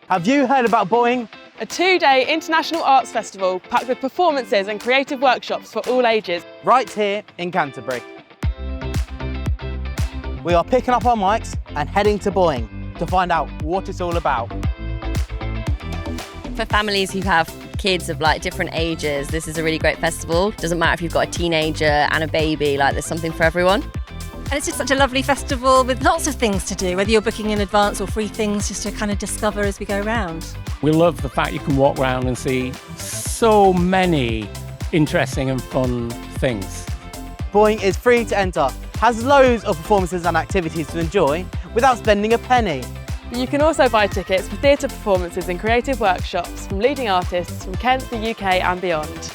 Have you heard about bOing? A 2-day international arts festival packed with performances and creative workshops for all ages. Right here in Canterbury. We are picking up our mics and heading to bOing to find out what it's all about. For families who have kids of like different ages, this is a really great festival. Doesn't matter if you've got a teenager and a baby, like there's something for everyone. And it's just such a lovely festival with lots of things to do, whether you're booking in advance or free things just to kind of discover as we go around. We love the fact you can walk around and see so many interesting and fun things. bOing is free to enter, has loads of performances and activities to enjoy without spending a penny. But you can also buy tickets for theatre performances and creative workshops from leading artists from Kent, the UK and beyond.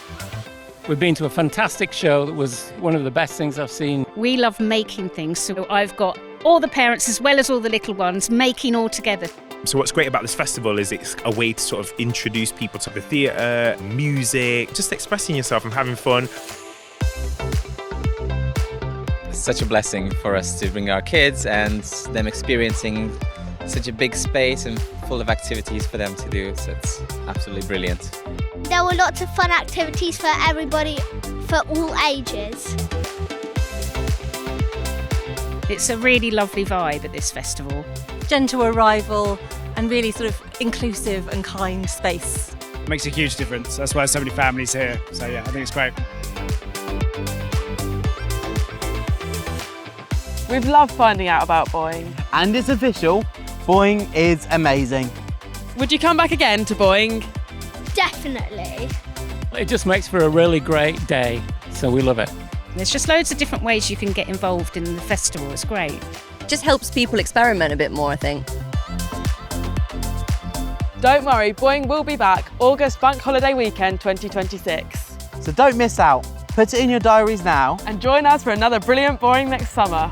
We've been to a fantastic show that was one of the best things I've seen. We love making things, so I've got all the parents as well as all the little ones making all together. So what's great about this festival is it's a way to sort of introduce people to the theatre, music, just expressing yourself and having fun. It's such a blessing for us to bring our kids and them experiencing such a big space and full of activities for them to do, so it's absolutely brilliant. There were lots of fun activities for everybody, for all ages. It's a really lovely vibe at this festival. Gentle arrival and really sort of inclusive and kind space. It makes a huge difference. That's why there's so many families here. So yeah, I think it's great. We've loved finding out about bOing. And it's official, bOing is amazing. Would you come back again to bOing? Definitely. It just makes for a really great day, so we love it. There's just loads of different ways you can get involved in the festival. It's great. Just helps people experiment a bit more, I think. Don't worry, bOing will be back August Bank Holiday Weekend 2026. So don't miss out. Put it in your diaries now. And join us for another brilliant bOing next summer.